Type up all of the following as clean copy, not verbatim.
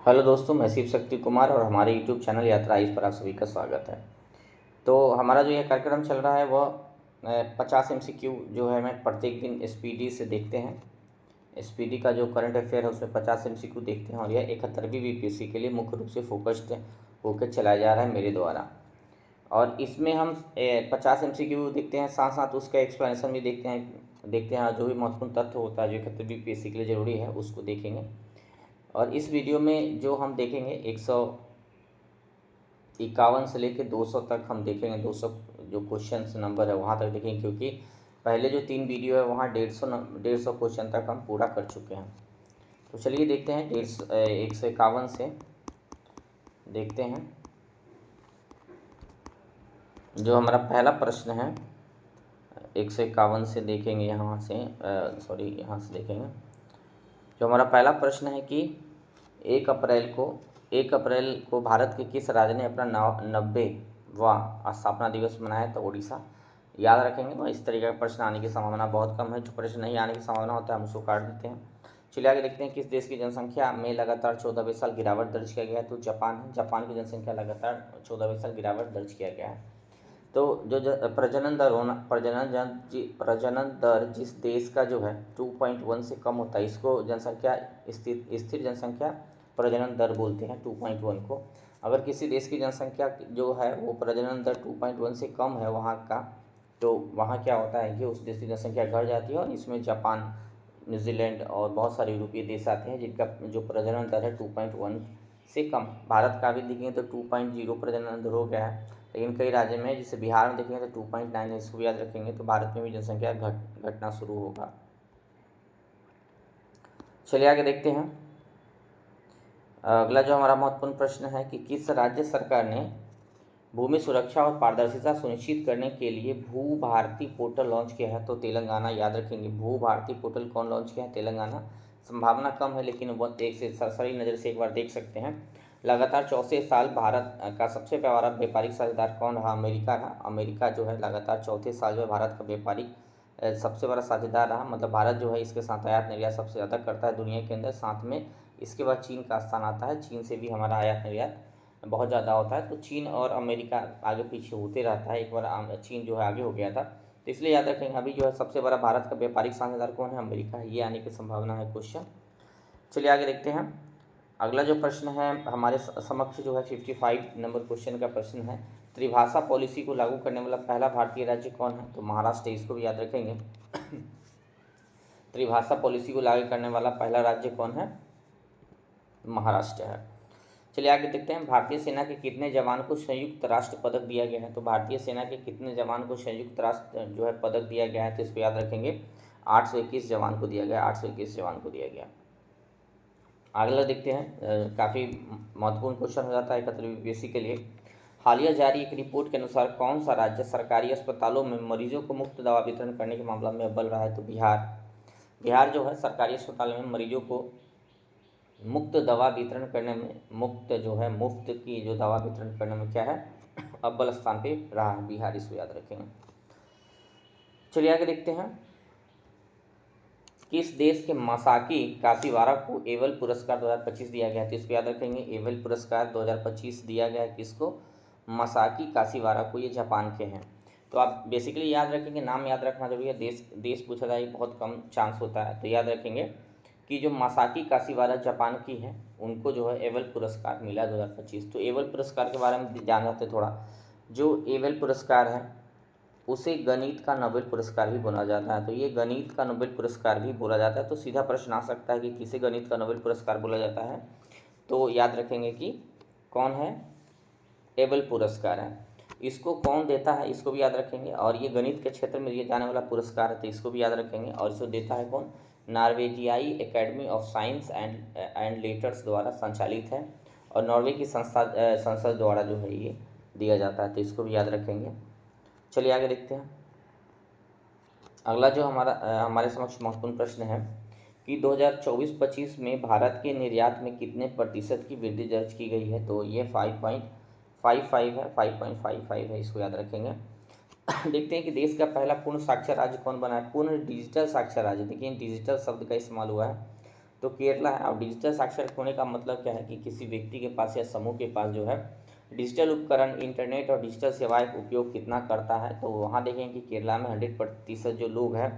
Hello दोस्तों, मैं शिव शक्ति कुमार और हमारे यूट्यूब चैनल यात्रा इस पर आप सभी का स्वागत है। तो हमारा जो ये कार्यक्रम चल रहा है वह 50 MCQ जो है मैं प्रत्येक दिन एसपीडी से देखते हैं। एसपीडी का जो करंट अफेयर है उसमें 50 MCQ देखते हैं और यह 71वीं बीपीएससी के लिए मुख्य रूप से फोकस्ड होकर चलाया जा रहा है मेरे द्वारा। और इसमें हम 50 MCQ देखते हैं, साथ साथ उसका एक्सप्लेनेशन भी देखते हैं और जो भी महत्वपूर्ण तथ्य होता है जो 71वीं बीपीएससी के लिए ज़रूरी है उसको देखेंगे। और इस वीडियो में जो हम देखेंगे 151 से लेकर 200 तक हम देखेंगे। 200 जो क्वेश्चन नंबर है वहाँ तक देखेंगे, क्योंकि पहले जो 3 वीडियो है वहाँ 150 क्वेश्चन तक हम पूरा कर चुके हैं। तो चलिए देखते हैं 151 से देखते हैं। जो हमारा पहला प्रश्न है 151 से देखेंगे, यहाँ से देखेंगे। जो हमारा पहला प्रश्न है कि 1 अप्रैल को भारत के किस राज्य ने अपना 90वां स्थापना दिवस मनाया? तो उड़ीसा। याद रखेंगे। और इस तरीके का प्रश्न आने की संभावना बहुत कम है। जो प्रश्न नहीं आने की संभावना होता है हम उसको काट देते हैं। चलिए आगे देखते हैं। किस देश की जनसंख्या में लगातार 14वें साल गिरावट दर्ज किया गया है? तो जापान है। जापान की जनसंख्या लगातार 14वें साल गिरावट दर्ज किया गया है। तो प्रजनन दर जिस देश का जो है 2.1 से कम होता है इसको जनसंख्या स्थिर जनसंख्या प्रजनन दर बोलते हैं 2.1 को। अगर किसी देश की जनसंख्या जो है वो प्रजनन दर 2.1 से कम है वहाँ का, तो वहाँ क्या होता है कि उस देश की जनसंख्या घट जाती है। और इसमें जापान, न्यूजीलैंड और बहुत सारे यूरोपीय देश आते हैं जिनका जो प्रजनन दर है 2.1 से कम। भारत का भी देखेंगे तो 2.0 प्रजनन दर हो गया है, लेकिन कई राज्य में जैसे बिहार में देखेंगे तो 2.9 है। इसको भी याद रखेंगे। तो भारत में भी जनसंख्या घटना शुरू होगा। चलिए आगे देखते हैं। अगला जो हमारा महत्वपूर्ण प्रश्न है कि किस राज्य सरकार ने भूमि सुरक्षा और पारदर्शिता सुनिश्चित करने के लिए भू भारती पोर्टल लॉन्च किया है? तो तेलंगाना। याद रखेंगे। भू भारती पोर्टल कौन लॉन्च किया है? तेलंगाना। संभावना कम है, लेकिन वो एक से सरसरी नज़र से एक बार देख सकते हैं। लगातार 34 साल भारत का सबसे बड़ा व्यापारिक साझेदार कौन रहा? अमेरिका रहा। अमेरिका जो है लगातार 34 साल में भारत का व्यापारिक सबसे बड़ा साझेदार रहा। मतलब भारत जो है इसके साथ आयात निर्यात सबसे ज़्यादा करता है दुनिया के अंदर। साथ में इसके बाद चीन का स्थान आता है। चीन से भी हमारा आयात निर्यात बहुत ज़्यादा होता है। तो चीन और अमेरिका आगे पीछे होते रहता है। एक बार चीन जो है आगे हो गया था, तो इसलिए याद रखेंगे अभी जो है सबसे बड़ा भारत का व्यापारिक साझेदार कौन है? अमेरिका है। ये आने की संभावना है क्वेश्चन। चलिए आगे देखते हैं। अगला जो प्रश्न है हमारे समक्ष जो है 55 नंबर क्वेश्चन का प्रश्न है। त्रिभाषा पॉलिसी को लागू करने वाला पहला भारतीय राज्य कौन है? तो महाराष्ट्र। इसको भी याद रखेंगे। त्रिभाषा पॉलिसी को लागू करने वाला पहला राज्य कौन है? महाराष्ट्र है। चलिए आगे देखते हैं। भारतीय सेना के कितने जवान को संयुक्त राष्ट्र पदक दिया गया है? तो भारतीय सेना के कितने जवान को संयुक्त राष्ट्र जो है पदक दिया गया है? तो इसको याद रखेंगे। 821 जवान को दिया गया। 821 जवान को दिया गया। अगला देखते हैं। काफ़ी महत्वपूर्ण क्वेश्चन हो जाता है 71वीं बीपीएससी के लिए। हालिया जारी एक रिपोर्ट के अनुसार कौन सा राज्य सरकारी अस्पतालों में मरीजों को मुफ्त दवा वितरण करने के मामला में अव्वल रहा है? तो बिहार। बिहार जो है सरकारी अस्पतालों में मरीजों को मुफ्त दवा वितरण करने में मुफ्त की जो दवा वितरण करने में क्या है, अव्वल स्थान पे रहा है बिहार। इसको याद रखेंगे। चलिए आगे देखते हैं। किस देश के मासाकी काशीवारा को एवल पुरस्कार 2025 दिया गया? तो इसको याद रखेंगे। एवल पुरस्कार 2025 दिया गया है किसको? मासाकी काशीवारा को। ये जापान के हैं। तो आप बेसिकली याद रखेंगे, नाम याद रखना जरूरी है। देश पूछा जाए बहुत कम चांस होता है, तो याद रखेंगे कि जो मासाकी काशीवारा जापान की है उनको जो है एवल पुरस्कार मिला 2025। तो एवल पुरस्कार के बारे में जान जाते थोड़ा। जो एवल पुरस्कार है उसे गणित का नोबेल पुरस्कार भी बोला जाता है। तो ये गणित का नोबेल पुरस्कार भी बोला जाता है। तो सीधा प्रश्न आ सकता है कि किसे गणित का नोबेल पुरस्कार बोला जाता है? तो याद रखेंगे कि कौन है? एबल पुरस्कार है। इसको कौन देता है इसको भी याद रखेंगे। और ये गणित के क्षेत्र में दिए जाने वाला पुरस्कार है, तो इसको भी याद रखेंगे। और इसको देता है कौन? नॉर्वेजियाई academy of science and letters द्वारा संचालित है। और नॉर्वे की संसद द्वारा जो है ये दिया जाता है। तो इसको भी याद रखेंगे। चलिए आगे देखते हैं। अगला जो हमारे समक्ष महत्वपूर्ण प्रश्न है कि 2024-25 में भारत के निर्यात में कितने प्रतिशत की वृद्धि दर्ज की गई है? तो ये 5.55 है। 5.55 है। इसको याद रखेंगे। देखते हैं कि देश का पहला पूर्ण साक्षर राज्य कौन बना है? पूर्ण डिजिटल साक्षर राज्य। देखिए डिजिटल शब्द का इस्तेमाल हुआ है। तो केरला है। और डिजिटल साक्षर होने का मतलब क्या है कि किसी व्यक्ति के पास या समूह के पास जो है डिजिटल उपकरण, इंटरनेट और डिजिटल सेवाएं का उपयोग कितना करता है। तो वहाँ देखें कि केरला में 100% जो लोग हैं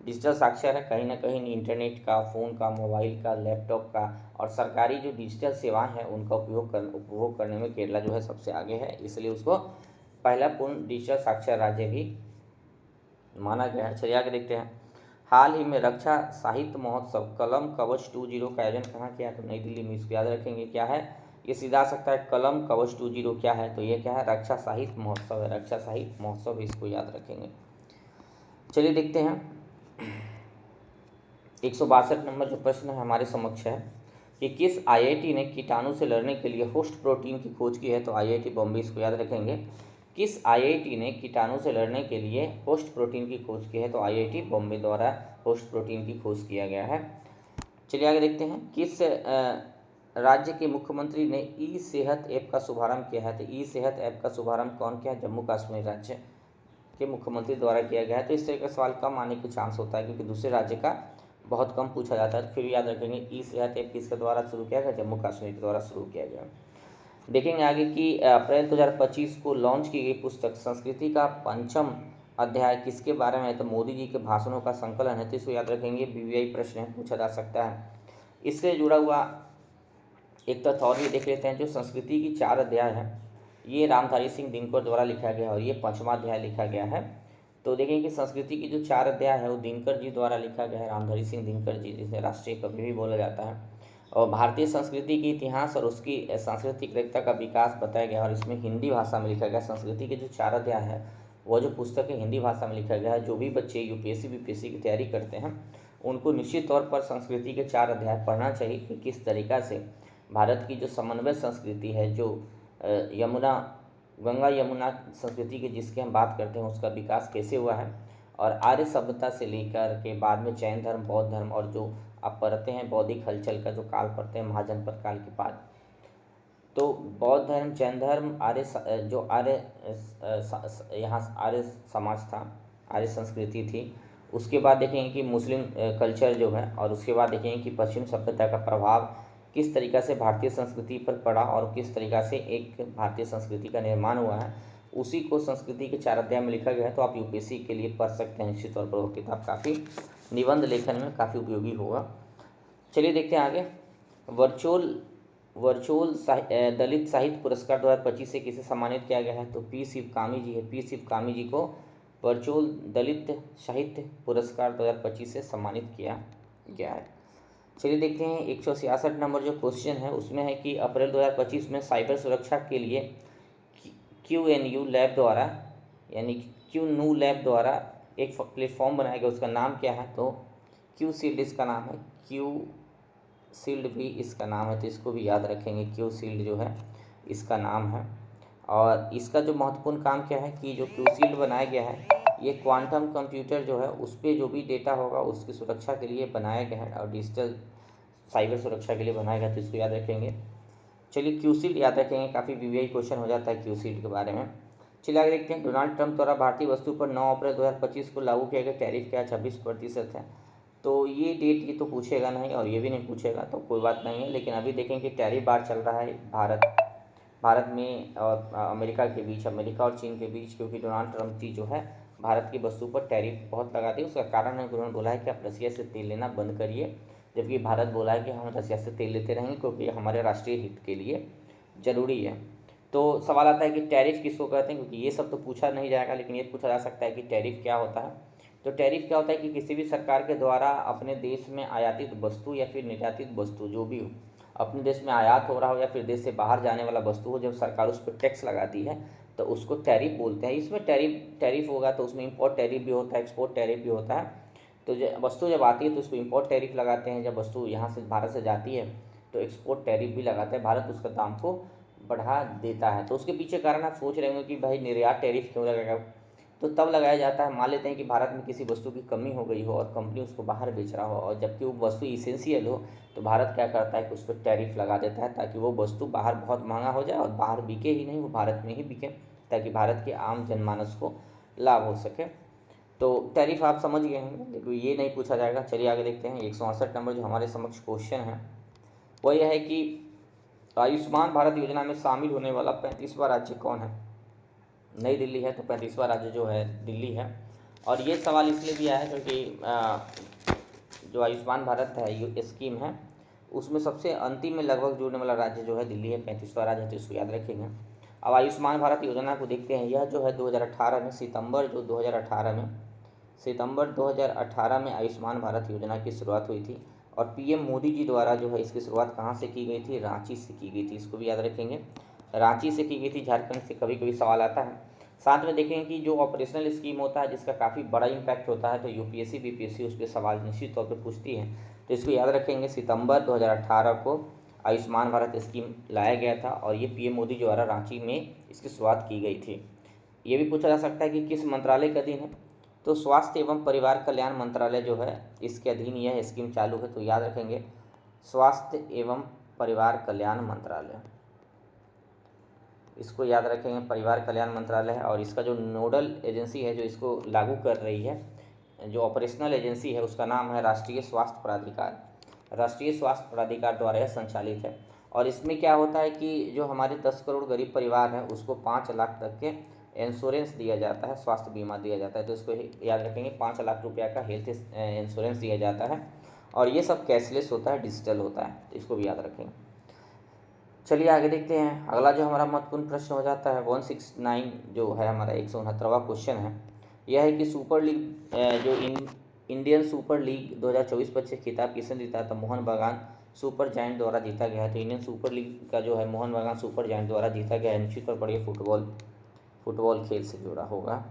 डिजिटल साक्षर है, कहीं ना कहीं इंटरनेट का, फ़ोन का, मोबाइल का, लैपटॉप का और सरकारी जो डिजिटल सेवाएं हैं उनका उपभोग करने में केरला जो है सबसे आगे है, इसलिए उसको पहला पूर्ण डिजिटल साक्षर राज्य भी माना गया है। चलिए आगे देखते हैं। हाल ही में रक्षा साहित्य महोत्सव कलम कवच 20 का आयोजन कहाँ किया, तो नई दिल्ली में। इसको याद रखेंगे क्या है, ये सीधा सकता है कलम कवच 20 क्या है, तो ये क्या है, रक्षा साहित्य महोत्सव है। रक्षा साहित्य महोत्सव, इसको याद रखेंगे। चलिए देखते हैं 162 नंबर जो प्रश्न है हमारे समक्ष है कि किस आईआईटी ने कीटाणु से लड़ने के लिए होस्ट प्रोटीन की खोज की है, तो आईआईटी बॉम्बे, इसको याद रखेंगे। किस आईआईटी ने कीटाणु से लड़ने के लिए होस्ट प्रोटीन की खोज की है, तो आईआईटी बॉम्बे द्वारा होस्ट प्रोटीन की खोज किया गया है। चलिए आगे देखते हैं। किस राज्य के मुख्यमंत्री ने ई सेहत ऐप का शुभारंभ किया है, तो ई सेहत ऐप का शुभारंभ कौन किया है, जम्मू कश्मीर राज्य के मुख्यमंत्री द्वारा किया गया है। तो इस तरह का सवाल कम आने के चांस होता है क्योंकि दूसरे राज्य का बहुत कम पूछा जाता है। फिर याद रखेंगे ई सेहत ऐप किसके द्वारा शुरू किया गया, जम्मू कश्मीर के द्वारा शुरू किया गया। देखेंगे आगे कि अप्रैल 2025 को लॉन्च की गई पुस्तक संस्कृति का 5वां अध्याय किसके बारे में है, तो मोदी जी के भाषणों का संकलन है। तो इसको याद रखेंगे, बीवीआई प्रश्न है, पूछा जा सकता है। इससे जुड़ा हुआ एक तथ्य और भी देख लेते हैं। जो संस्कृति की 4 अध्याय है ये रामधारी सिंह दिनकर द्वारा लिखा गया और ये 5वां अध्याय लिखा गया है। तो देखें कि संस्कृति की जो 4 अध्याय है वो दिनकर जी द्वारा लिखा गया है, रामधारी सिंह दिनकर जी, जिसे राष्ट्रीय कवि भी बोला जाता है। और भारतीय संस्कृति की इतिहास और उसकी सांस्कृतिक एकता का विकास बताया गया और इसमें हिंदी भाषा में लिखा गया। संस्कृति के जो 4 अध्याय है वो जो पुस्तक है हिंदी भाषा में लिखा गया है। जो भी बच्चे यूपीएससी बीपीएससी की तैयारी करते हैं उनको निश्चित तौर पर संस्कृति के 4 अध्याय पढ़ना चाहिए कि किस तरीका से भारत की जो समन्वय संस्कृति है, जो गंगा यमुना संस्कृति की जिसकी हम बात करते हैं उसका विकास कैसे हुआ है, और आर्य सभ्यता से लेकर के बाद में जैन धर्म, बौद्ध धर्म और जो आप पढ़ते हैं बौद्धिक हलचल का जो काल पढ़ते हैं महाजनपद काल के बाद, तो बौद्ध धर्म, जैन धर्म, यहाँ आर्य समाज था, आर्य संस्कृति थी। उसके बाद देखेंगे कि मुस्लिम कल्चर जो है, और उसके बाद देखेंगे कि पश्चिम सभ्यता का प्रभाव किस तरीक़ा से भारतीय संस्कृति पर पड़ा और किस तरीक़ा से एक भारतीय संस्कृति का निर्माण हुआ है, उसी को संस्कृति के 4 अध्याय में लिखा गया है। तो आप यूपीएससी के लिए पढ़ सकते हैं निश्चित तौर पर, वो किताब काफ़ी निबंध लेखन में काफ़ी उपयोगी होगा। चलिए देखते हैं आगे। वर्चुअल दलित साहित्य पुरस्कार 2025 से किसे सम्मानित किया गया है, तो पी शिवकामी जी है। पी शिवकामी जी को वर्चुअल दलित साहित्य पुरस्कार 2025 से सम्मानित किया गया है। चलिए देखते हैं 166 नंबर जो क्वेश्चन है उसमें है कि अप्रैल 2025 में साइबर सुरक्षा के लिए QNU लैब द्वारा यानी QNU लैब द्वारा एक प्लेटफॉर्म बनाया गया, उसका नाम क्या है, तो क्यू शील्ड इसका नाम है। क्यू शील्ड भी इसका नाम है, तो इसको भी याद रखेंगे, क्यू शील्ड जो है इसका नाम है। और इसका जो महत्वपूर्ण काम क्या है कि जो क्यू शील्ड बनाया गया है ये क्वांटम कंप्यूटर जो है उस पर जो भी डेटा होगा उसकी सुरक्षा के लिए बनाया गया है और डिजिटल साइबर सुरक्षा के लिए बनाया गया, तो इसको याद रखेंगे। चलिए क्यू शील्ड याद रखेंगे, काफ़ी वीवीआई क्वेश्चन हो जाता है क्यू शील्ड के बारे में। चलिए आगे देखते हैं। डोनाल्ड ट्रंप द्वारा भारतीय वस्तु पर 9 अप्रैल 2025 को लागू किया गया टैरिफ क्या 26% है। तो ये डेट ये तो पूछेगा नहीं और ये भी नहीं पूछेगा, तो कोई बात नहीं है। लेकिन अभी देखें कि टैरिफ बार चल रहा है भारत में और अमेरिका के बीच, अमेरिका और चीन के बीच, क्योंकि डोनाल्ड ट्रंप जी जो है भारत की वस्तु पर टैरिफ बहुत लगाते हैं। उसका कारण है कि उन्होंने बोला है कि आप रसिया से तेल लेना बंद करिए, जबकि भारत बोला है कि हम रसिया से तेल लेते रहेंगे क्योंकि हमारे राष्ट्रीय हित के लिए ज़रूरी है। तो सवाल आता है कि टैरिफ किसको कहते हैं, क्योंकि ये सब तो पूछा नहीं जाएगा, लेकिन ये पूछा जा सकता है कि टैरिफ क्या होता है। तो टैरिफ क्या होता है कि किसी भी सरकार के द्वारा अपने देश में आयातित वस्तु या फिर निर्यातित वस्तु जो भी हो, अपने देश में आयात हो रहा हो या फिर देश से बाहर जाने वाला वस्तु हो, जब सरकार उस पर टैक्स लगाती है तो उसको टैरिफ बोलते हैं। इसमें टैरिफ होगा तो उसमें इंपोर्ट टैरिफ भी होता है, एक्सपोर्ट टैरिफ भी होता है। तो वस्तु जब आती है तो उसको इंपोर्ट टैरिफ लगाते हैं, जब वस्तु यहाँ से भारत से जाती है तो एक्सपोर्ट टैरिफ भी लगाते हैं, भारत उसका दाम को बढ़ा देता है। तो उसके पीछे कारण आप सोच रहे होंगे कि भाई निर्यात टैरिफ क्यों लगेगा, तो तब लगाया जाता है, मान लेते हैं कि भारत में किसी वस्तु की कमी हो गई हो और कंपनी उसको बाहर बेच रहा हो, और जबकि वो वस्तु इसेंशियल हो, तो भारत क्या करता है कि उस पर टैरिफ लगा देता है ताकि वो वस्तु बाहर बहुत महंगा हो जाए और बाहर बिके ही नहीं, वो भारत में ही बिके, ताकि भारत के आम जनमानस को लाभ हो सके। तो टैरिफ आप समझ गए हैं, लेकिन ये नहीं पूछा जाएगा। चलिए आगे देखते हैं। 168 नंबर जो हमारे समक्ष क्वेश्चन है वो यह है कि आयुष्मान भारत योजना में शामिल होने वाला 35वां राज्य कौन है। नई दिल्ली है, तो 35वां राज्य जो है दिल्ली है। और ये सवाल इसलिए भी आया है क्योंकि जो आयुष्मान भारत है ये स्कीम है उसमें सबसे अंतिम में लगभग जुड़ने वाला राज्य जो है दिल्ली है, 35वां राज्य है, तो इसको याद रखेंगे। अब आयुष्मान भारत योजना को देखते हैं। यह जो है 2018 में सितंबर 2018 में आयुष्मान भारत योजना की शुरुआत हुई थी। और पीएम मोदी जी द्वारा जो है इसकी शुरुआत कहाँ से की गई थी, रांची से की गई थी, इसको भी याद रखेंगे। रांची से की गई थी। झारखंड से कभी कभी सवाल आता है। साथ में देखेंगे कि जो ऑपरेशनल स्कीम होता है जिसका काफ़ी बड़ा इम्पैक्ट होता है, तो यूपीएससी बीपीएससी उस पर सवाल निश्चित तौर पर पूछती है, तो इसको याद रखेंगे। सितंबर 2018 को आयुष्मान भारत स्कीम लाया गया था और ये पीएम मोदी द्वारा रांची में इसकी शुरुआत की गई थी। ये भी पूछा जा सकता है कि किस मंत्रालय के अधीन है, तो स्वास्थ्य एवं परिवार कल्याण मंत्रालय जो है इसके अधीन यह स्कीम चालू है, तो याद रखेंगे स्वास्थ्य एवं परिवार कल्याण मंत्रालय, इसको याद रखेंगे, परिवार कल्याण मंत्रालय है। और इसका जो नोडल एजेंसी है जो इसको लागू कर रही है, जो ऑपरेशनल एजेंसी है, उसका नाम है राष्ट्रीय स्वास्थ्य प्राधिकार। राष्ट्रीय स्वास्थ्य प्राधिकार द्वारा यह संचालित है। और इसमें क्या होता है कि जो हमारे 10 करोड़ गरीब परिवार हैं उसको 5 लाख तक के इंश्योरेंस दिया जाता है, स्वास्थ्य बीमा दिया जाता है, तो इसको याद रखेंगे। 5 लाख रुपया का हेल्थ इंश्योरेंस दिया जाता है और ये सब कैशलेस होता है, डिजिटल होता है, तो इसको भी याद रखेंगे। चलिए आगे देखते हैं। अगला जो हमारा महत्वपूर्ण प्रश्न हो जाता है 169 जो है हमारा 169वां क्वेश्चन है। यह है कि सुपर लीग जो इंडियन सुपर लीग 2024-25 खिताब किसने जीता था। मोहन बागान सुपर जायंट द्वारा जीता गया है। तो इंडियन सुपर लीग का जो है मोहन बागान सुपर जायंट द्वारा जीता गया है। निश्चित तौर पर फुटबॉल खेल से जुड़ा होगा।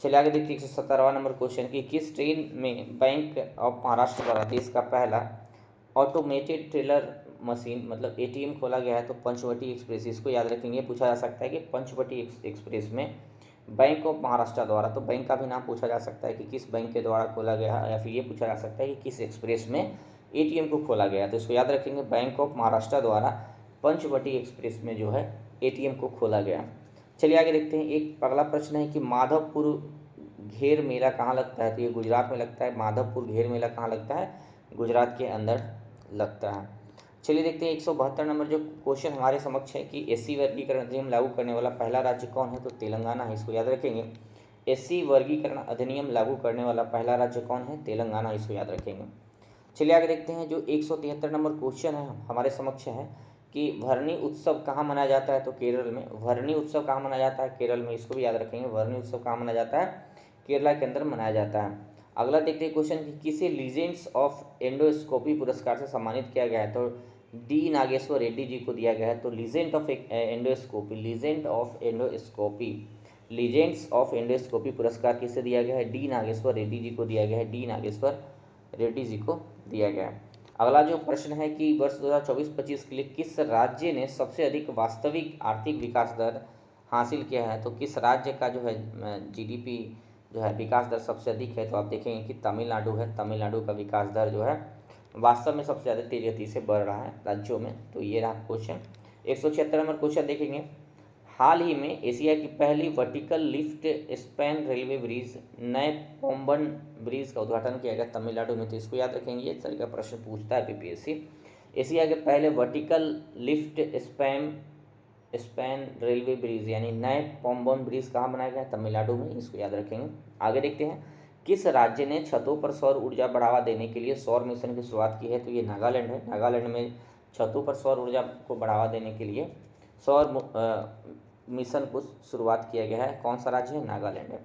चलिए आगे देखते हैं 170वां नंबर क्वेश्चन की किस ट्रेन में बैंक ऑफ महाराष्ट्र द्वारा देश का पहला ऑटोमेटेड टेलर मशीन मतलब एटीएम खोला गया है। तो पंचवटी एक्सप्रेस, इसको याद रखेंगे। पूछा जा सकता है कि पंचवटी एक्सप्रेस में बैंक ऑफ महाराष्ट्र द्वारा, तो बैंक का भी नाम पूछा जा सकता है कि किस बैंक के द्वारा खोला गया है, या फिर ये पूछा जा सकता है कि किस एक्सप्रेस में एटीएम को खोला गया। तो इसको याद रखेंगे, बैंक ऑफ महाराष्ट्र द्वारा पंचवटी एक्सप्रेस में जो है एटीएम को खोला गया। चलिए आगे देखते हैं। एक अगला प्रश्न है कि माधवपुर घेर मेला कहाँ लगता है। तो ये गुजरात में लगता है। माधवपुर घेर मेला कहाँ लगता है, गुजरात के अंदर लगता है। चलिए देखते हैं 172 नंबर जो क्वेश्चन हमारे समक्ष है कि एससी वर्गीकरण अधिनियम लागू करने वाला पहला राज्य कौन है। तो तेलंगाना है, इसको याद रखेंगे। एससी वर्गीकरण अधिनियम लागू करने वाला पहला राज्य कौन है, तेलंगाना, इसको याद रखेंगे। चलिए आगे देखते हैं। जो 173 नंबर क्वेश्चन है हमारे समक्ष है कि भरनी उत्सव कहाँ मनाया जाता है। तो केरल में। भरनी उत्सव कहाँ मनाया जाता है, केरल में, इसको भी याद रखेंगे। भरनी उत्सव कहाँ मनाया जाता है, केरला के अंदर मनाया जाता है। अगला देखते हैं क्वेश्चन कि किसे लीजेंड्स ऑफ एंडोस्कोपी पुरस्कार से सम्मानित किया गया है। तो डी नागेश्वर रेड्डी जी को दिया गया है। तो legend of endoscopy, legends of endoscopy पुरस्कार किसे दिया गया है, डी नागेश्वर रेड्डी जी को दिया गया है। डी नागेश्वर रेड्डी जी को दिया गया है। अगला जो प्रश्न है कि वर्ष 2024-25 के लिए किस राज्य ने सबसे अधिक वास्तविक आर्थिक विकास दर हासिल किया है। तो किस राज्य का जो है जीडीपी जो है विकास दर सबसे अधिक है। तो आप देखेंगे कि तमिलनाडु है। तमिलनाडु का विकास दर जो है वास्तव में सबसे ज़्यादा तेज गति से बढ़ रहा है राज्यों में। तो ये रहा क्वेश्चन। 176 नंबर क्वेश्चन देखेंगे। हाल ही में एशिया की पहली vertical lift span railway bridge नए पोम्बन ब्रिज का उद्घाटन किया गया तमिलनाडु में। तो इसको याद रखेंगे, ये तरह का प्रश्न पूछता है पीपीएससी। एशिया के पहले vertical lift span railway bridge यानी नए पोम्बन ब्रिज कहाँ बनाया गया, तमिलनाडु में, इसको याद रखेंगे। आगे देखते हैं। किस राज्य ने छतों पर सौर ऊर्जा बढ़ावा देने के लिए सौर मिशन की शुरुआत की है। तो ये नागालैंड है। नागालैंड में छतों पर सौर ऊर्जा को बढ़ावा देने के लिए सौर मिशन को शुरुआत किया गया है। कौन सा राज्य है, नागालैंड है।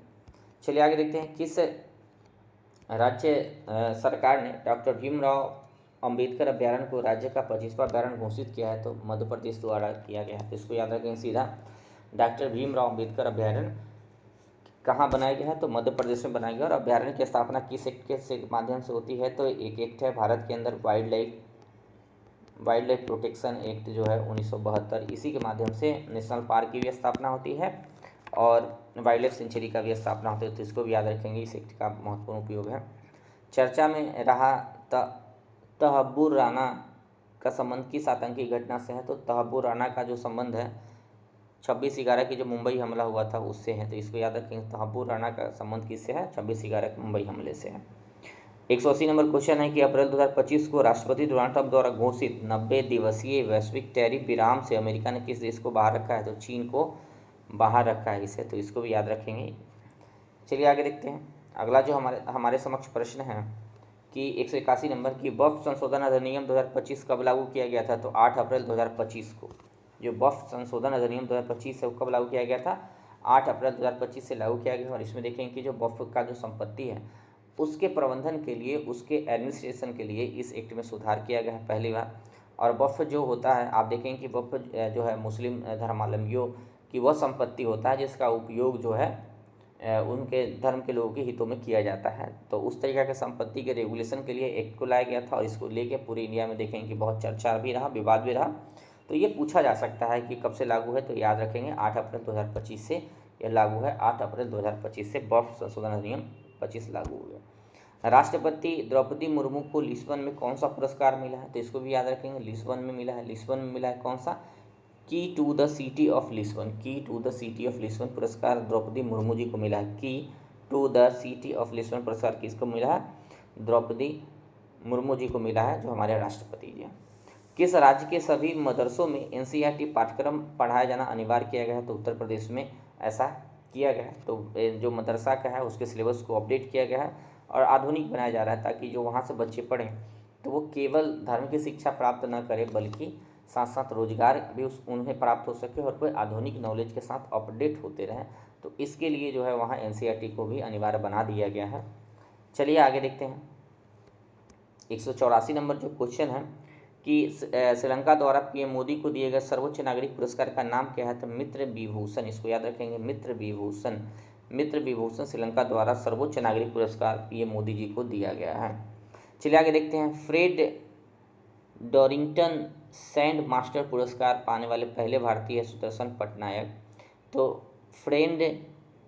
चलिए आगे देखते हैं। किस राज्य सरकार ने डॉक्टर भीमराव अंबेडकर अभ्यारण्य को राज्य का 25वां अभ्यारण्य घोषित किया है। तो मध्य प्रदेश द्वारा किया गया है। तो इसको याद रखेंगे सीधा। डॉक्टर भीमराव अंबेडकर अभ्यारण्य कहाँ बनाया गया है, तो मध्य प्रदेश में बनाया गया। और अभ्यारण्य की स्थापना किस एक्ट के माध्यम से होती है। तो एक एक्ट है भारत के अंदर वाइल्ड लाइफ प्रोटेक्शन एक्ट जो है 1972, इसी के माध्यम से नेशनल पार्क की भी स्थापना होती है और वाइल्ड लाइफ सेंचुरी का भी स्थापना होती है। तो इसको भी याद रखेंगे, इस एक्ट का महत्वपूर्ण उपयोग है। चर्चा में रहा तहब्बुर राना का संबंध किस आतंकी घटना से है। तो तहब्बुर राना का जो संबंध है 26/11 की जो मुंबई हमला हुआ था उससे है, तो इसको याद रखेंगे। तो हापुड़ राणा का संबंध किससे है? 26/11 के मुंबई हमले से है। 180 नंबर क्वेश्चन है कि अप्रैल 2025 को राष्ट्रपति डोनाल्ड ट्रंप द्वारा घोषित 90 दिवसीय वैश्विक टैरिफ विराम से अमेरिका ने किस देश को बाहर रखा है? तो चीन को बाहर रखा है इसे, तो इसको भी याद रखेंगे। चलिए आगे देखते हैं। अगला जो हमारे समक्ष प्रश्न है कि 181 नंबर की वक्फ संशोधन अधिनियम 2025 कब लागू किया गया था? तो 8 अप्रैल 2025 को। जो वक्फ संशोधन अधिनियम 2025 है वो कब लागू किया गया था? 8 अप्रैल 2025 से लागू किया गया। और इसमें देखेंगे कि जो वक्फ का जो संपत्ति है उसके प्रबंधन के लिए, उसके एडमिनिस्ट्रेशन के लिए इस एक्ट में सुधार किया गया है पहली बार। और वक्फ जो होता है, आप देखेंगे कि वक्फ जो है मुस्लिम धर्मावलंबियों की वह संपत्ति होता है जिसका उपयोग जो है उनके धर्म के लोगों के हितों में किया जाता है। तो उस तरीके के संपत्ति के रेगुलेशन के लिए एक्ट को लाया गया था और इसको लेके पूरे इंडिया में देखेंगे कि बहुत चर्चा भी रहा, विवाद भी रहा। तो ये पूछा जा सकता है कि कब से लागू है, तो याद रखेंगे 8 अप्रैल 2025 से यह लागू है। 8 अप्रैल 2025 से वक्फ संशोधन अधिनियम 25 लागू हो गया। राष्ट्रपति द्रौपदी मुर्मू को लिस्बन में कौन सा पुरस्कार मिला है? तो इसको भी याद रखेंगे, लिस्बन में मिला है। लिस्बन में मिला है कौन सा? Key to the city of Lisbon, key to the city of Lisbon पुरस्कार द्रौपदी मुर्मू जी को मिला है। Key to the city of Lisbon पुरस्कार किसको मिला है? द्रौपदी मुर्मू जी को मिला है, जो हमारे राष्ट्रपति जी हैं। किस राज्य के सभी मदरसों में एनसीईआरटी पाठ्यक्रम पढ़ाया जाना अनिवार्य किया गया है? तो उत्तर प्रदेश में ऐसा किया गया है। तो जो मदरसा का है उसके सिलेबस को अपडेट किया गया है और आधुनिक बनाया जा रहा है, ताकि जो वहाँ से बच्चे पढ़ें तो वो केवल धर्म की शिक्षा प्राप्त न करें बल्कि साथ साथ रोजगार भी उन्हें प्राप्त हो सके और कोई आधुनिक नॉलेज के साथ अपडेट होते रहें। तो इसके लिए जो है वहाँ एनसीईआरटी को भी अनिवार्य बना दिया गया है। चलिए आगे देखते हैं। 184 नंबर जो क्वेश्चन है कि श्रीलंका द्वारा पीएम मोदी को दिए गए सर्वोच्च नागरिक पुरस्कार का नाम क्या है? तो मित्र विभूषण, इसको याद रखेंगे, मित्र विभूषण। मित्र विभूषण श्रीलंका द्वारा सर्वोच्च नागरिक पुरस्कार पीएम मोदी जी को दिया गया है। चलिए आगे देखते हैं। फ्रेड डॉरिंगटन सैंड मास्टर पुरस्कार पाने वाले पहले भारतीय सुदर्शन पटनायक। तो फ्रेड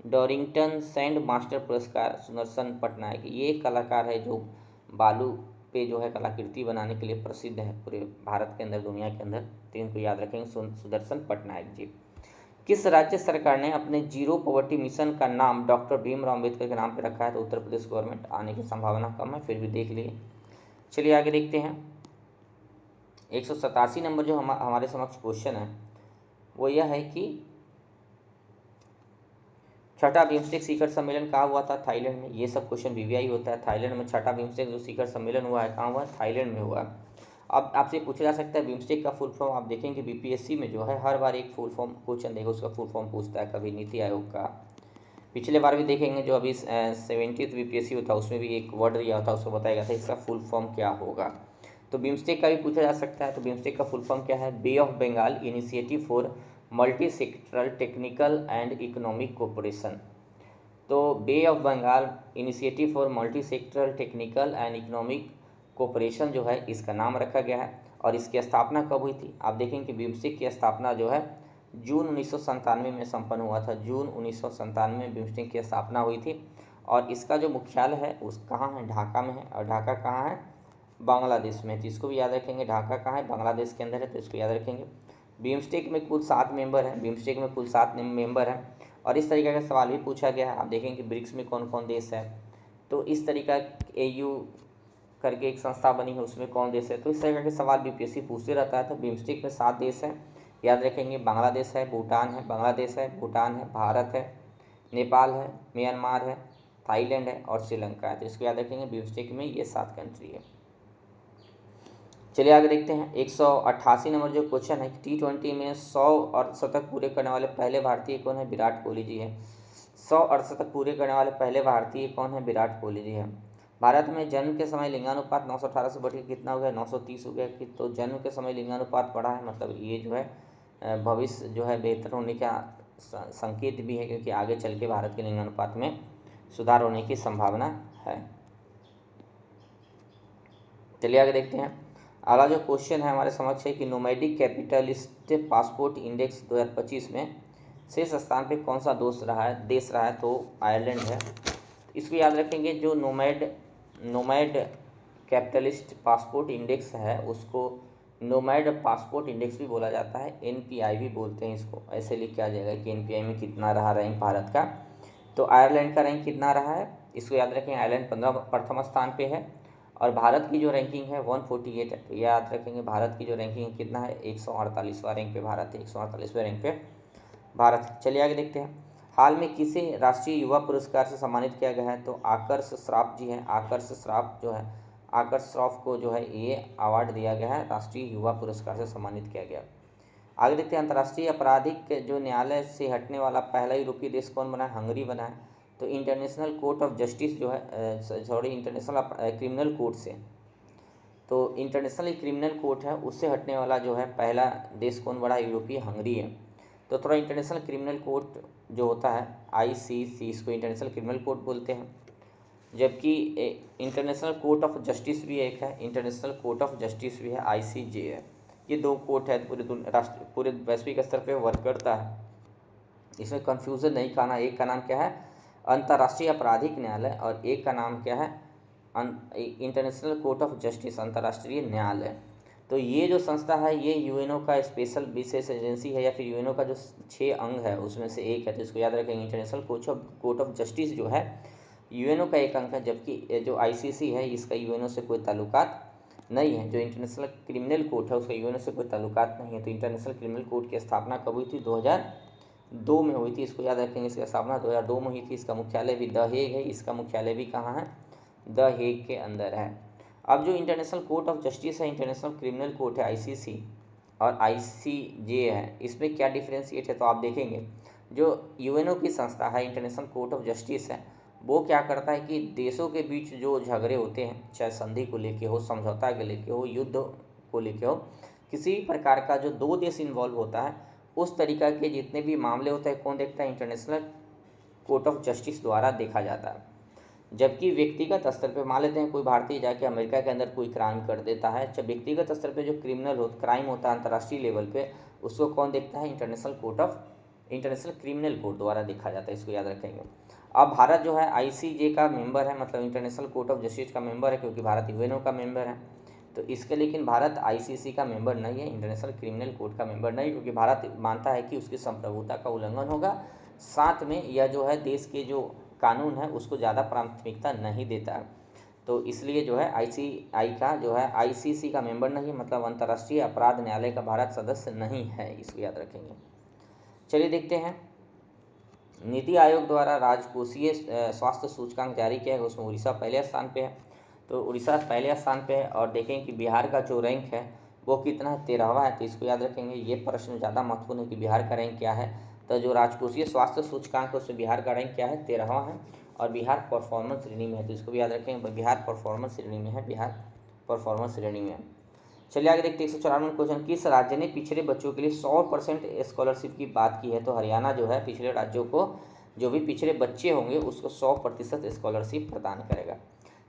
डॉरिंगटन सैंड मास्टर पुरस्कार सुदर्शन पटनायक, ये कलाकार है जो बालू पे जो है कलाकृति बनाने के लिए प्रसिद्ध है पूरे भारत के अंदर, दुनिया के अंदर। तो इनको याद रखेंगे, सुदर्शन पटनायक जी। किस राज्य सरकार ने अपने जीरो पॉवर्टी मिशन का नाम डॉक्टर भीमराव अम्बेडकर के नाम पर रखा है? तो उत्तर प्रदेश गवर्नमेंट। आने की संभावना कम है, फिर भी देख लिए। चलिए आगे देखते हैं। 187 नंबर जो हमारे समक्ष क्वेश्चन है वो यह है कि छठा बिम्स्टेक शिखर सम्मेलन कहाँ हुआ था? थाईलैंड में। ये सब क्वेश्चन वीवीआई होता है। थाईलैंड में छठा बिम्स्टेक जो शिखर सम्मेलन हुआ है कहाँ हुआ? थाईलैंड में हुआ। अब आपसे पूछा जा सकता है बिम्स्टेक का फुल फॉर्म। आप देखेंगे बीपीएससी में जो है हर बार एक फुल फॉर्म क्वेश्चन देगा, उसका फुल फॉर्म पूछता है। कभी नीति आयोग का, पिछले बार भी देखेंगे जो अभी 70th बीपीएससी होता है उसमें भी एक वर्ड दिया होता है, उसको बताया गया था इसका फुल फॉर्म क्या होगा। तो बिम्स्टेक का भी पूछा जा सकता है। तो बिम्स्टेक का फुल फॉर्म क्या है? Bay of Bengal Initiative for Multi Sectoral Technical and Economic Cooperation. तो Bay of Bengal Initiative for Multi Sectoral Technical and Economic Cooperation जो है इसका नाम रखा गया है। और इसकी स्थापना कब हुई थी? आप देखेंगे कि बिम्स्टेक की स्थापना जो है जून 1997 में संपन्न हुआ था। जून 1997 में बिम्स्टेक की स्थापना हुई थी। और इसका जो मुख्यालय है उस कहाँ है? ढाका में है। और ढाका कहाँ है? बांग्लादेश में। तो इसको भी याद रखेंगे, ढाका कहाँ है? बांग्लादेश के अंदर है, तो इसको याद रखेंगे। बिम्स्टेक में कुल 7 मेंबर हैं। बिम्स्टेक में कुल 7 मेंबर हैं। और इस तरीके का सवाल भी पूछा गया है। आप देखेंगे ब्रिक्स में कौन कौन देश है, तो इस तरीका AU करके एक संस्था बनी है, उसमें कौन देश है। तो इस तरह के सवाल बीपीएससी पूछते रहता है। तो बिम्स्टेक में 7 देश हैं, याद रखेंगे। बांग्लादेश है, भूटान है, बांग्लादेश है, भूटान है, भारत है, नेपाल है, म्यांमार है, थाईलैंड है और श्रीलंका है। तो इसको याद रखेंगे, बिम्स्टेक में ये 7 कंट्री है। चलिए आगे देखते हैं। 188 नंबर जो क्वेश्चन है, T20 में 100 अर्धशतक पूरे करने वाले पहले भारतीय कौन है? विराट कोहली जी है। 100 अर्धशतक पूरे करने वाले पहले भारतीय कौन है? विराट कोहली जी है। भारत में जन्म के समय लिंगानुपात 918 से बढ़कर कितना हो गया? 930 हो गया। कि तो जन्म के समय लिंगानुपात बढ़ा है, मतलब ये जो है भविष्य जो है बेहतर होने का संकेत भी है, क्योंकि आगे चल के भारत के लिंगानुपात में सुधार होने की संभावना है। चलिए आगे देखते हैं। अगला जो क्वेश्चन है हमारे समक्ष है कि नोमैडिक कैपिटलिस्ट पासपोर्ट इंडेक्स 2025 में शीर्ष स्थान पे कौन सा देश रहा है? तो आयरलैंड है। इसको याद रखेंगे। जो नोमैड कैपिटलिस्ट पासपोर्ट इंडेक्स है उसको नोमैड पासपोर्ट इंडेक्स भी बोला जाता है, NPI भी बोलते हैं इसको। ऐसे लिख के आ जाएगा कि NPI में कितना रहा रैंक भारत का। तो आयरलैंड का रैंक कितना रहा है, इसको याद रखें, आयरलैंड प्रथम स्थान पे है। और भारत की जो रैंकिंग है 148 है, तो याद रखेंगे भारत की जो रैंकिंग है कितना है, 148वां रैंक पे भारत है, 148वें रैंक पे भारत। चलिए आगे देखते हैं, हाल में किसे राष्ट्रीय युवा पुरस्कार से सम्मानित किया गया है, तो आकर्ष श्रॉफ जी हैं, आकर्ष श्रॉफ जो है, आकर्ष श्रॉफ को जो है ये अवार्ड दिया गया है, राष्ट्रीय युवा पुरस्कार से सम्मानित किया गया। आगे देखते हैं, अंतर्राष्ट्रीय आपराधिक जो न्यायालय से हटने वाला पहला यूरोपीय देश कौन बना है, हंगरी बना है। तो इंटरनेशनल कोर्ट ऑफ जस्टिस जो है, सॉरी इंटरनेशनल क्रिमिनल कोर्ट से, तो इंटरनेशनल क्रिमिनल कोर्ट है उससे हटने वाला जो है पहला देश कौन बड़ा, यूरोपीय हंगरी है। तो थोड़ा इंटरनेशनल क्रिमिनल कोर्ट जो होता है ICC, इसको इंटरनेशनल क्रिमिनल कोर्ट बोलते हैं। जबकि इंटरनेशनल कोर्ट ऑफ जस्टिस भी एक है, इंटरनेशनल कोर्ट ऑफ जस्टिस भी है, ICJ है। ये दो कोर्ट है पूरे वैश्विक स्तर पे वर्क करता है, इसमें कंफ्यूजन नहीं करना। एक का नाम क्या है, अंतर्राष्ट्रीय आपराधिक न्यायालय, और एक का नाम क्या है, इंटरनेशनल कोर्ट ऑफ जस्टिस, अंतर्राष्ट्रीय न्यायालय। तो ये जो संस्था है ये यूएनओ का स्पेशल विशेष एजेंसी है, या फिर यूएनओ का जो 6 अंग है उसमें से एक है, तो इसको याद रखेंगे। इंटरनेशनल कोर्ट ऑफ जस्टिस जो है यूएनओ का एक अंग है, जबकि जो ICC है इसका यूएनओ से कोई ताल्लुकात नहीं है। जो इंटरनेशनल क्रिमिनल कोर्ट है उसका यूएनओ से कोई ताल्लुकात नहीं है। तो इंटरनेशनल क्रिमिनल कोर्ट की स्थापना कब हुई थी, 2002 में हुई थी, इसको याद रखेंगे। इसकी स्थापना 2002 में हुई थी। इसका मुख्यालय भी द हेग है, इसका मुख्यालय भी कहाँ है, द हेग के अंदर है। अब जो इंटरनेशनल कोर्ट ऑफ जस्टिस है, इंटरनेशनल क्रिमिनल कोर्ट है ICC, और ICJ है, इसमें क्या डिफ्रेंशिएट है, तो आप देखेंगे जो यूएनओ की संस्था है इंटरनेशनल कोर्ट ऑफ जस्टिस है, वो क्या करता है कि देशों के बीच जो झगड़े होते हैं, चाहे संधि को लेके हो, समझौता के लेके हो, युद्ध को लेके हो, किसी भी प्रकार का जो दो देश इन्वॉल्व होता है, उस तरीका के जितने भी मामले होते हैं कौन देखता है, इंटरनेशनल कोर्ट ऑफ जस्टिस द्वारा देखा जाता है। जबकि व्यक्तिगत स्तर पे मान लेते हैं कोई भारतीय जाके अमेरिका के अंदर कोई क्राइम कर देता है, जब व्यक्तिगत स्तर पे जो क्राइम होता है अंतर्राष्ट्रीय लेवल पे, उसको कौन देखता है, इंटरनेशनल क्रिमिनल कोर्ट द्वारा देखा जाता है, इसको याद रखेंगे। अब भारत जो है ICJ का मेंबर है, मतलब इंटरनेशनल कोर्ट ऑफ जस्टिस का मेंबर है, क्योंकि भारत यूएनओ का मेंबर है। तो इसके लेकिन भारत ICC का मेंबर नहीं है, इंटरनेशनल क्रिमिनल कोर्ट का मेंबर नहीं, क्योंकि भारत मानता है कि उसकी संप्रभुता का उल्लंघन होगा, साथ में यह जो है देश के जो कानून है उसको ज़्यादा प्राथमिकता नहीं देता है। तो इसलिए जो है ICC का मेंबर नहीं, मतलब अंतर्राष्ट्रीय अपराध न्यायालय का भारत सदस्य नहीं है, इसको याद रखेंगे। चलिए देखते हैं, नीति आयोग द्वारा राजकोषीय स्वास्थ्य सूचकांक जारी किया है, उसमें उड़ीसा पहले स्थान पे है। तो उड़ीसा पहले स्थान पे है, और देखें कि बिहार का जो रैंक है वो कितना है, 13वां है। तो इसको याद रखेंगे, ये प्रश्न ज़्यादा महत्वपूर्ण है कि बिहार का रैंक क्या है। तो जो राजकोषीय स्वास्थ्य सूचकांक है उसमें बिहार का रैंक क्या है, 13वां है, और बिहार परफॉर्मेंस श्रेणी में है। तो इसको भी याद रखेंगे, बिहार परफॉर्मेंस श्रेणी में है, बिहार परफॉर्मेंस श्रेणी में है। चलिए आगे देखते हैं 194 क्वेश्चन, किस राज्य ने पिछड़े बच्चों के लिए 100% स्कॉलरशिप की बात की है। तो हरियाणा जो है पिछड़े राज्यों को जो भी पिछड़े बच्चे होंगे उसको 100% स्कॉलरशिप प्रदान करेगा।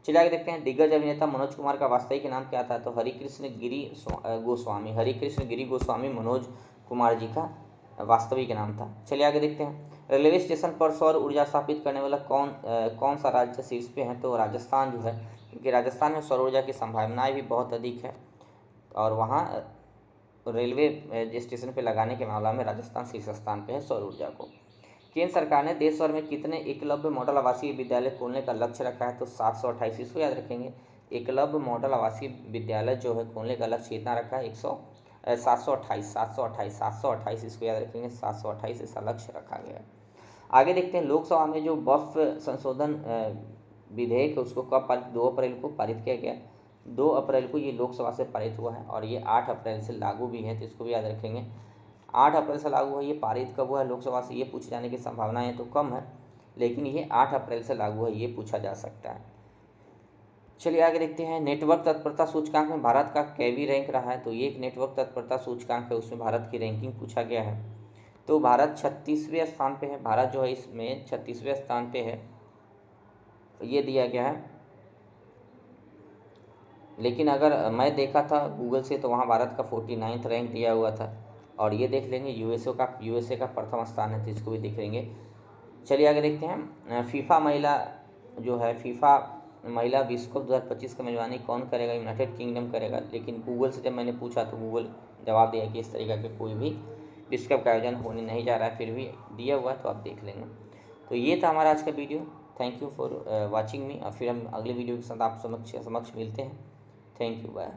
चलिए आगे देखते हैं, दिग्गज अभिनेता मनोज कुमार का वास्तविक नाम क्या था। तो हरिकृष्ण गिरी गोस्वामी मनोज कुमार जी का वास्तविक नाम था। चलिए आगे देखते हैं, रेलवे स्टेशन पर सौर ऊर्जा स्थापित करने वाला कौन सा राज्य शीर्ष पे है। तो राजस्थान जो है, क्योंकि राजस्थान में सौर ऊर्जा की संभावनाएं भी बहुत अधिक है, और वहाँ रेलवे स्टेशन पे लगाने के मामला में राजस्थान शीर्ष स्थान पे है सौर ऊर्जा को। केंद्र सरकार ने देश भर में कितने एकलव्य मॉडल आवासीय विद्यालय खोलने का लक्ष्य रखा है। तो 728, इसको याद रखेंगे। एकलव्य मॉडल आवासीय विद्यालय जो है खोलने का लक्ष्य कितना रखा है, 728, इसको याद रखेंगे, 728 ऐसा लक्ष्य रखा गया है। आगे देखते हैं, लोकसभा में जो वक्फ संशोधन विधेयक है उसको कब पारित, 2 अप्रैल को पारित किया गया। 2 अप्रैल को ये लोकसभा से पारित हुआ है, और ये 8 अप्रैल से लागू भी है, तो इसको भी याद रखेंगे। 8 अप्रैल से लागू है, ये पारित कब हुआ है लोकसभा से, ये पूछे जाने की संभावनाएं तो कम है, लेकिन ये 8 अप्रैल से लागू है, ये पूछा जा सकता है। चलिए आगे देखते हैं, नेटवर्क तत्परता सूचकांक में भारत का केवी रैंक रहा है। तो ये एक नेटवर्क तत्परता सूचकांक है, उसमें भारत की रैंकिंग पूछा गया है। तो भारत 36वें स्थान पे है, भारत जो है इसमें 36वें स्थान पे है, ये दिया गया है। लेकिन अगर मैं देखा था गूगल से तो वहाँ भारत का 49th रैंक दिया हुआ था, और ये देख लेंगे यूएसए का प्रथम स्थान है, तो इसको भी देख लेंगे। चलिए आगे देखते हैं, फीफा महिला जो है, फीफा महिला विश्व कप 2025 का मेजबानी कौन करेगा? यूनाइटेड किंगडम करेगा। लेकिन गूगल से जब मैंने पूछा तो गूगल जवाब दिया कि इस तरीके का कोई भी विश्व कप का आयोजन होने नहीं जा रहा है, फिर भी दिया हुआ है तो आप देख लेंगे। तो ये था हमारा आज का video. Thank you for watching मी, और फिर हम अगले वीडियो के साथ आप समक्ष मिलते हैं। Thank you, bye.